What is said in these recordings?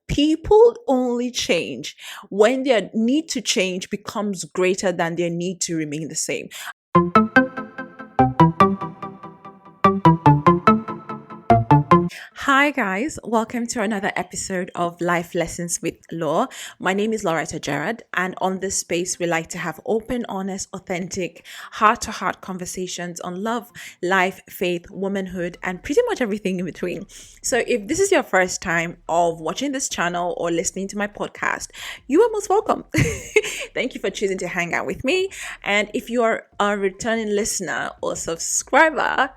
people only change when their need to change becomes greater than their need to remain the same. Hi, guys. Welcome to another episode of Life Lessons with Law. My name is Loretta Gerard, and on this space, we like to have open, honest, authentic, heart to heart conversations on love, life, faith, womanhood, and pretty much everything in between. So, if this is your first time of watching this channel or listening to my podcast, you are most welcome. Thank you for choosing to hang out with me. And if you are a returning listener or subscriber,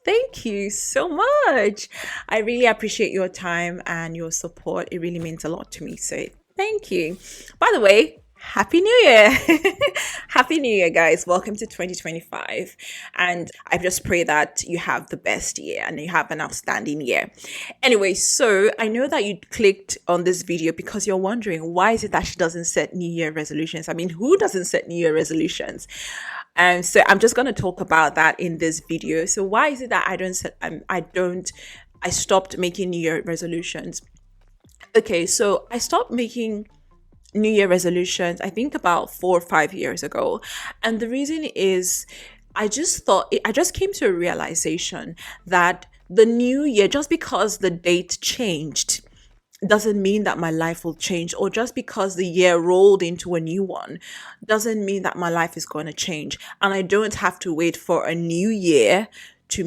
thank you so much. I really appreciate your time and your support. It really means a lot to me. So thank you. By the way, Happy New Year. Happy New Year, guys. Welcome to 2025. And I just pray that you have the best year and you have an outstanding year. Anyway, so I know that you clicked on this video because you're wondering, why is it that she doesn't set New Year resolutions? I mean, who doesn't set New Year resolutions? And so I'm just going to talk about that in this video. So why is it that I stopped making New Year resolutions? Okay, so I stopped making New Year resolutions, I think about 4 or 5 years ago. And the reason is I just came to a realization that the new year, just because the date changed, doesn't mean that my life will change, or just because the year rolled into a new one doesn't mean that my life is going to change. And I don't have to wait for a new year to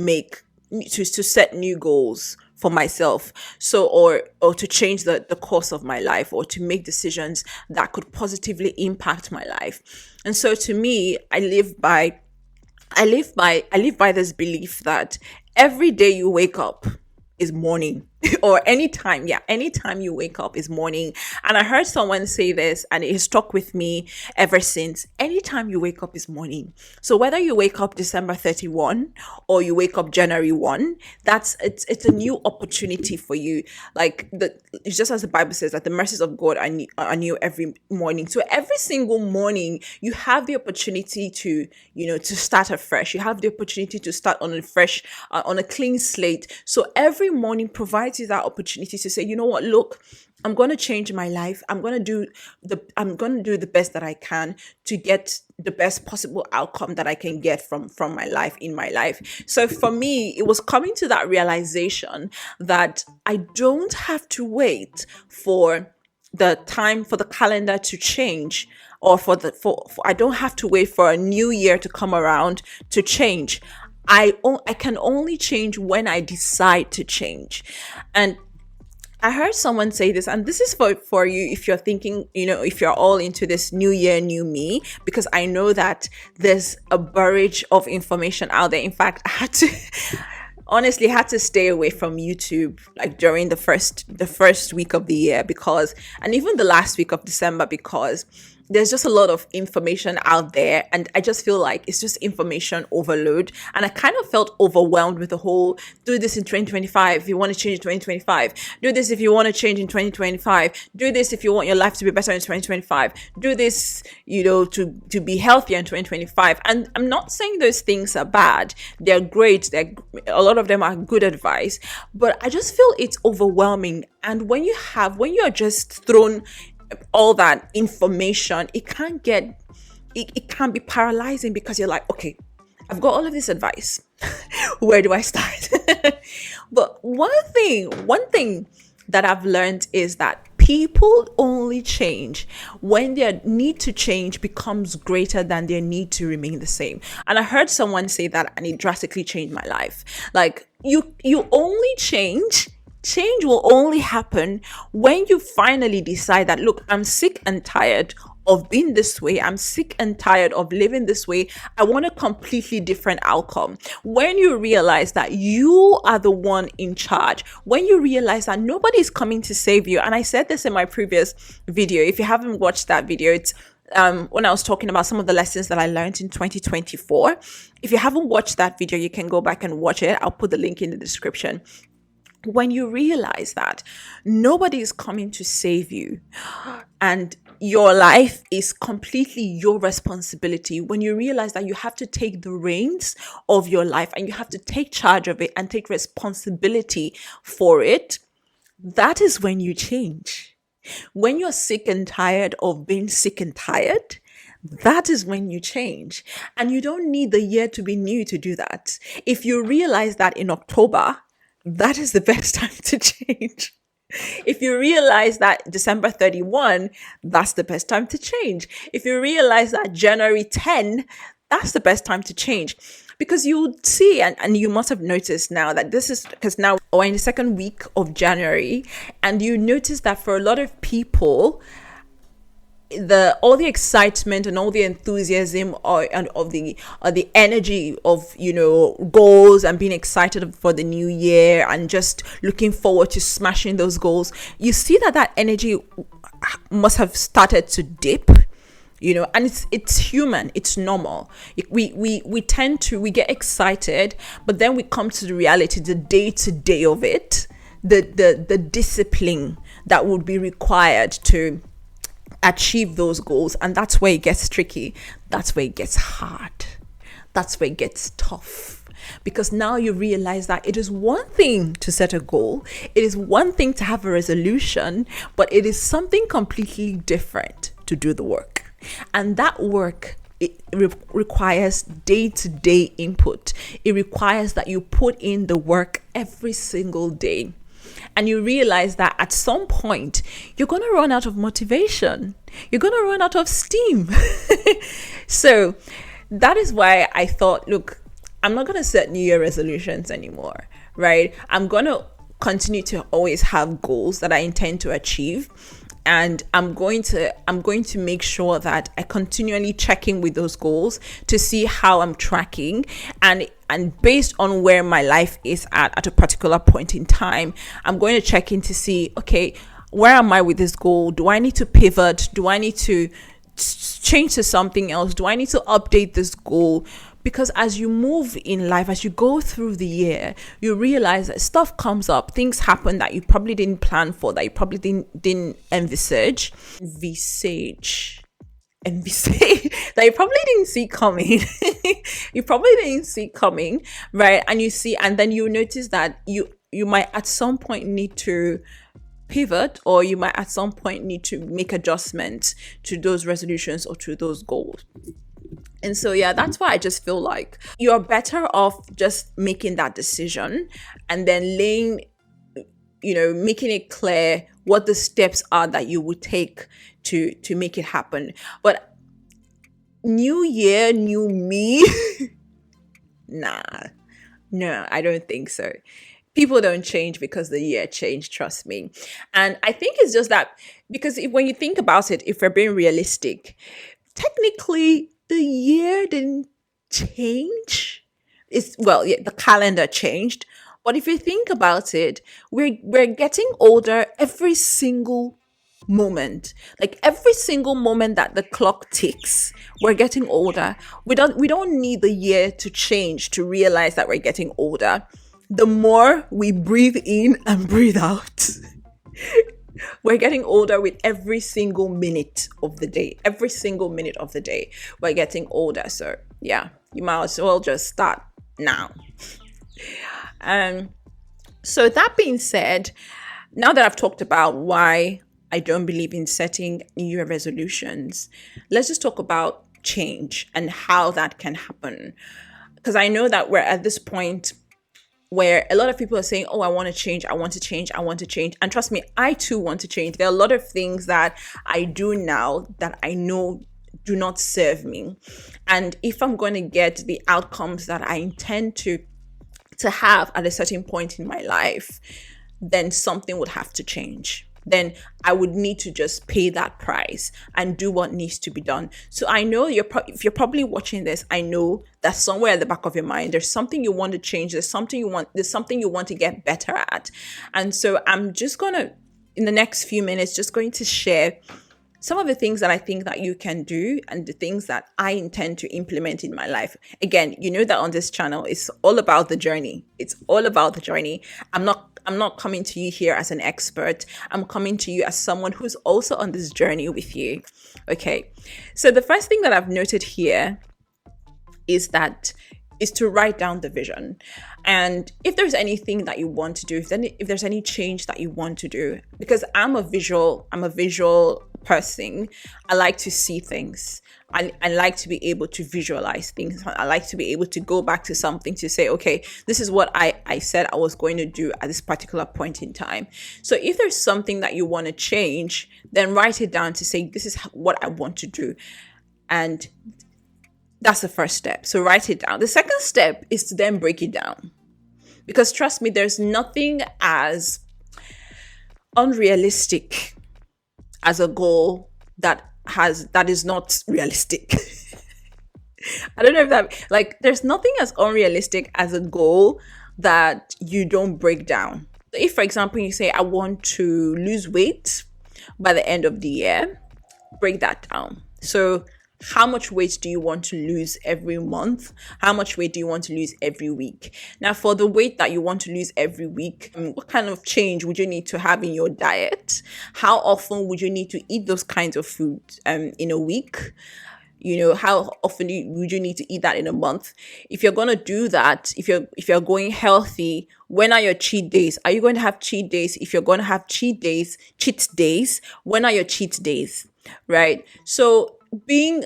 set new goals for myself, or to change the course of my life, or to make decisions that could positively impact my life. And so to me, I live by this belief that every day you wake up is morning. Or anytime you wake up is morning. And I heard someone say this and it has stuck with me ever since. Anytime you wake up is morning. So whether you wake up December 31 or you wake up January 1, it's a new opportunity for you. It's just as the Bible says that the mercies of God are new every morning. So every single morning you have the opportunity to start afresh. You have the opportunity to start on a clean slate. So every morning provides you that opportunity to say, you know what, look, I'm going to change my life. I'm going to do the best that I can to get the best possible outcome that I can get from my life, in my life. So for me, it was coming to that realization that I don't have to wait for the time for the calendar to change, or I don't have to wait for a new year to come around to change. I can only change when I decide to change. And I heard someone say this, and this is for you if you're thinking, if you're all into this new year, new me, because I know that there's a barrage of information out there. In fact, I had to stay away from YouTube during the first week of the year, and even the last week of December, because there's just a lot of information out there, and I just feel like it's just information overload. And I kind of felt overwhelmed with the whole, do this in 2025 if you want to change in 2025, do this if you want to change in 2025, do this if you want your life to be better in 2025, do this, to be healthier in 2025. And I'm not saying those things are bad. They're great. A lot of them are good advice, but I just feel it's overwhelming. And when you're just thrown all that information, it can be paralyzing, because you're like, okay, I've got all of this advice. Where do I start? But one thing that I've learned is that people only change when their need to change becomes greater than their need to remain the same. And I heard someone say that, and it drastically changed my life. Like, you only change will only happen when you finally decide that, look, I'm sick and tired of being this way. I'm sick and tired of living this way. I want a completely different outcome. When you realize that you are the one in charge, when you realize that nobody's coming to save you. And I said this in my previous video. If you haven't watched that video, it's when I was talking about some of the lessons that I learned in 2024. If you haven't watched that video, you can go back and watch it. I'll put the link in the description. When you realize that nobody is coming to save you and your life is completely your responsibility, when you realize that you have to take the reins of your life and you have to take charge of it and take responsibility for it, that is when you change. When you're sick and tired of being sick and tired, that is when you change. And you don't need the year to be new to do that. If you realize that in October, that is the best time to change. If you realize that December 31, that's the best time to change. If you realize that January 10, that's the best time to change. Because you see, and you must have noticed now that this is because now we're in the second week of January, and you notice that for a lot of people, all the excitement and all the enthusiasm of the energy of goals and being excited for the new year and just looking forward to smashing those goals, you see that energy must have started to dip, and it's human, it's normal. We tend to get excited, but then we come to the reality, the day-to-day of it, the discipline that would be required to achieve those goals. And that's where it gets tricky. That's where it gets hard. That's where it gets tough. Because now you realize that it is one thing to set a goal. It is one thing to have a resolution, but it is something completely different to do the work. And that work, it requires day-to-day input. It requires that you put in the work every single day. And you realize that at some point, you're going to run out of motivation. You're going to run out of steam. So that is why I thought, look, I'm not going to set New Year resolutions anymore, right? I'm going to continue to always have goals that I intend to achieve. And I'm going to make sure that I continually check in with those goals to see how I'm tracking, and based on where my life is at a particular point in time, I'm going to check in to see, okay, where am I with this goal? Do I need to pivot? Do I need to change to something else? Do I need to update this goal? Because as you move in life, as you go through the year, you realize that stuff comes up, things happen that you probably didn't plan for, that you probably didn't envisage, that you probably didn't see coming. You probably didn't see coming, right? And then you notice that you might at some point need to pivot, or you might at some point need to make adjustments to those resolutions or to those goals. And so, yeah, that's why I just feel like you're better off just making that decision and then making it clear what the steps are that you would take to make it happen. But new year, new me, no, I don't think so. People don't change because the year changed, trust me. And I think it's just that, because when you think about it, if we're being realistic, technically, the year didn't change. The calendar changed. But if you think about it, we're getting older every single moment. Like every single moment that the clock ticks, we're getting older. We don't need the year to change to realize that we're getting older. The more we breathe in and breathe out, we're getting older with every single minute of the day. Every single minute of the day, we're getting older. So yeah, you might as well just start now. So that being said, now that I've talked about why I don't believe in setting New Year resolutions, let's just talk about change and how that can happen. Because I know that we're at this point where a lot of people are saying, oh, I want to change. And trust me, I too want to change. There are a lot of things that I do now that I know do not serve me. And if I'm going to get the outcomes that I intend to have at a certain point in my life, then something would have to change. Then I would need to just pay that price and do what needs to be done. So I know if you're probably watching this, I know that somewhere at the back of your mind, there's something you want to change. There's something you want to get better at. And so I'm just going to, in the next few minutes, just going to share some of the things that I think that you can do and the things that I intend to implement in my life. Again, you know that on this channel, it's all about the journey. It's all about the journey. I'm not coming to you here as an expert. I'm coming to you as someone who's also on this journey with you. Okay. So the first thing that I've noted here is that is to write down the vision. And if there's anything that you want to do, if there's any change that you want to do, because I'm a visual person. I like to see things. I like to be able to visualize things. I like to be able to go back to something to say, okay, this is what I said I was going to do at this particular point in time. So if there's something that you want to change, then write it down to say, this is what I want to do. And that's the first step. So write it down. The second step is to then break it down. Because trust me, there's nothing as unrealistic as a goal that is not realistic. I don't know if that, like, there's nothing as unrealistic as a goal that you don't break down. If, for example, you say, I want to lose weight by the end of the year, break that down. So how much weight do you want to lose every month? How much weight do you want to lose every week? Now, for the weight that you want to lose every week, what kind of change would you need to have in your diet? How often would you need to eat those kinds of food in a week? You know, how often would you need to eat that in a month? If you're going to do that, if you're going healthy, when are your cheat days? Are you going to have cheat days? If you're going to have cheat days, when are your cheat days? Right? So breaking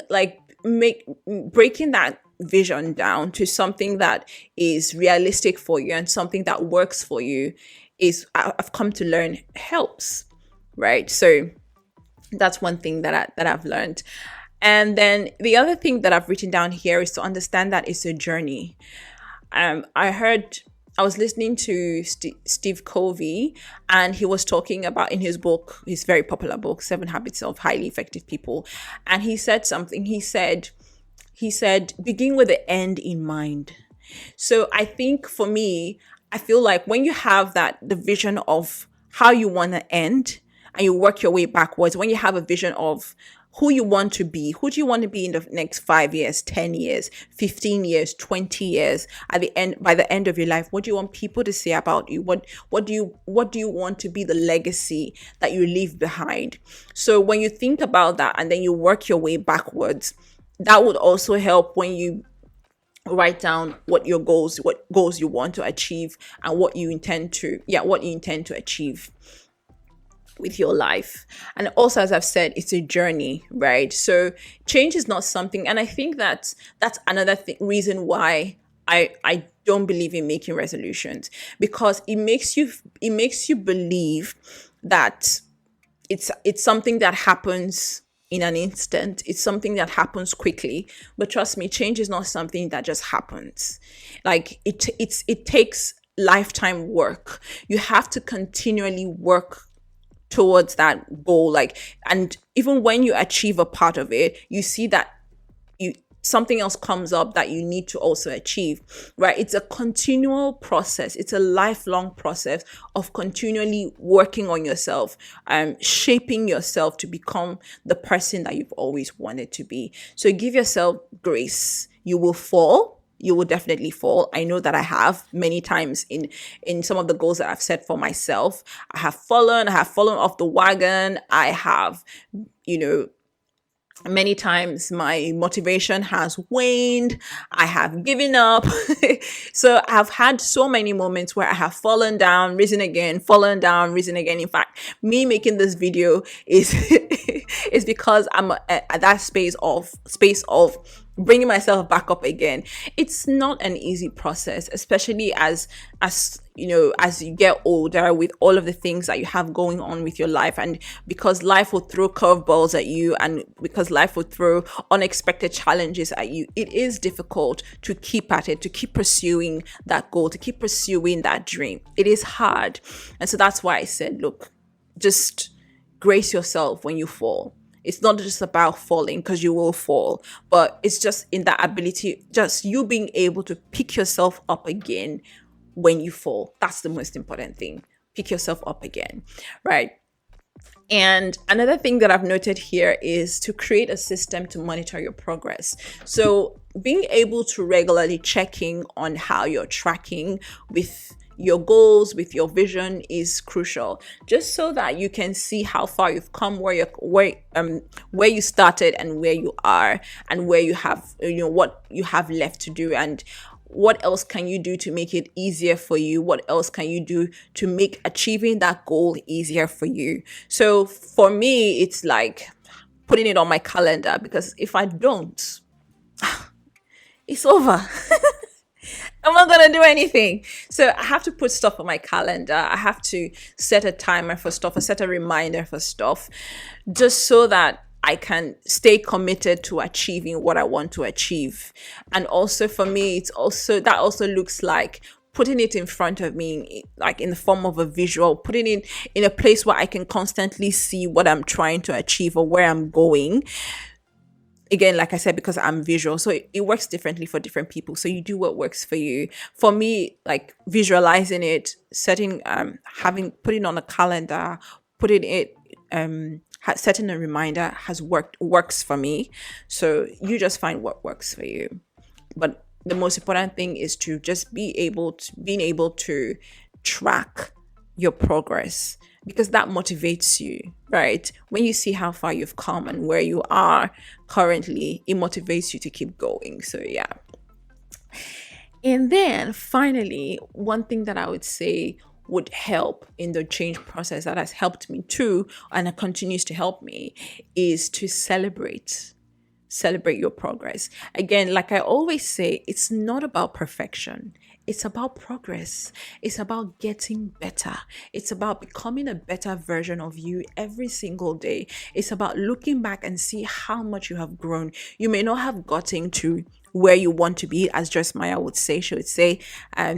that vision down to something that is realistic for you and something that works for you is, I've come to learn, helps, right? So that's one thing that I've learned. And then the other thing that I've written down here is to understand that it's a journey. I was listening to Steve Covey, and he was talking about, in his book, his very popular book, 7 Habits of Highly Effective People. And he said something. He said, begin with the end in mind. So I think for me, I feel like when you have the vision of how you want to end, and you work your way backwards, when you have a vision of who you want to be, who do you want to be in the next 5 years, 10 years, 15 years, 20 years, by the end of your life, what do you want people to say about you? What do you want to be the legacy that you leave behind? So when you think about that and then you work your way backwards, that would also help when you write down what goals you want to achieve and what you intend to achieve with your life. And also, as I've said, it's a journey, right? So change is not something, and I think that's another reason why I don't believe in making resolutions, because it makes you believe that it's something that happens in an instant. It's something that happens quickly. But trust me, change is not something that just happens. Like it takes lifetime work. You have to continually work towards that goal. And even when you achieve a part of it, you see that something else comes up that you need to also achieve, right? It's a continual process. It's a lifelong process of continually working on yourself, shaping yourself to become the person that you've always wanted to be. So give yourself grace. You will fall. You will definitely fall. I know that I have many times in some of the goals that I've set for myself. I have fallen off the wagon. I have, many times my motivation has waned. I have given up. So I've had so many moments where I have fallen down, risen again, fallen down, risen again. In fact, me making this video is is because I'm at that space of bringing myself back up again. It's not an easy process, especially as you get older, with all of the things that you have going on with your life, and because life will throw curveballs at you, and because life will throw unexpected challenges at you, it is difficult to keep at it, to keep pursuing that goal, to keep pursuing that dream. It is hard. And so that's why I said, look, just grace yourself when you fall. It's not just about falling, because you will fall, but it's just in that ability, just you being able to pick yourself up again when you fall. That's the most important thing. Pick yourself up again, right? And another thing that I've noted here is to create a system to monitor your progress. So being able to regularly checking on how you're tracking with your goals, with your vision, is crucial, just so that you can see how far you've come, where you started and where you are, and where you have what you have left to do, and what else can you do to make it easier for you? What else can you do to make achieving that goal easier for you? So for me, it's like putting it on my calendar, because if I don't, it's over. I'm not gonna do anything. So I have to put stuff on my calendar. I have to set a timer for stuff, or set a reminder for stuff, just so that I can stay committed to achieving what I want to achieve. And also for me, it's also that also looks like putting it in front of me, like in the form of a visual, putting it in a place where I can constantly see what I'm trying to achieve or where I'm going. Again, like I said, because I'm visual, so it works differently for different people. So you do what works for you. For me, like visualizing it, setting putting on a calendar, putting it setting a reminder works for me. So you just find what works for you. But the most important thing is to just being able to track your progress, because that motivates you, right? When you see how far you've come and where you are currently, it motivates you to keep going. So yeah. And then finally, one thing that I would say would help in the change process, that has helped me too, and it continues to help me, is to celebrate your progress. Again, like I always say, it's not about perfection. It's about progress. It's about getting better. It's about becoming a better version of you every single day. It's about looking back and see how much you have grown. You may not have gotten to where you want to be, as just Maya would say. She would say, I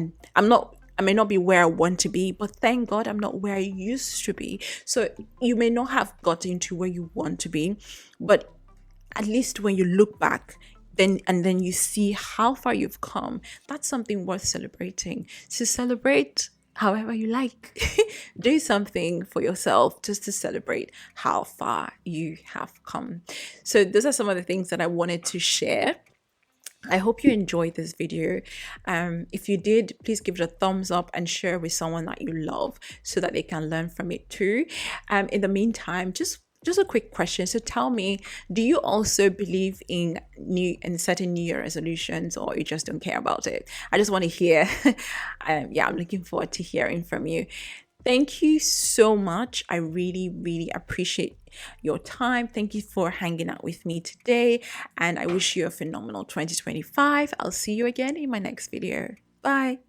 may not be where I want to be, but thank God I'm not where I used to be. So you may not have gotten to where you want to be, but at least when you look back, then you see how far you've come, that's something worth celebrating. To celebrate however you like. Do something for yourself just to celebrate how far you have come. So those are some of the things that I wanted to share. I hope you enjoyed this video. If you did, please give it a thumbs up and share with someone that you love so that they can learn from it too. In the meantime, just a quick question. So tell me, do you also believe in setting New Year resolutions, or you just don't care about it? I just want to hear. I'm looking forward to hearing from you. Thank you so much. I really, really appreciate your time. Thank you for hanging out with me today. And I wish you a phenomenal 2025. I'll see you again in my next video. Bye.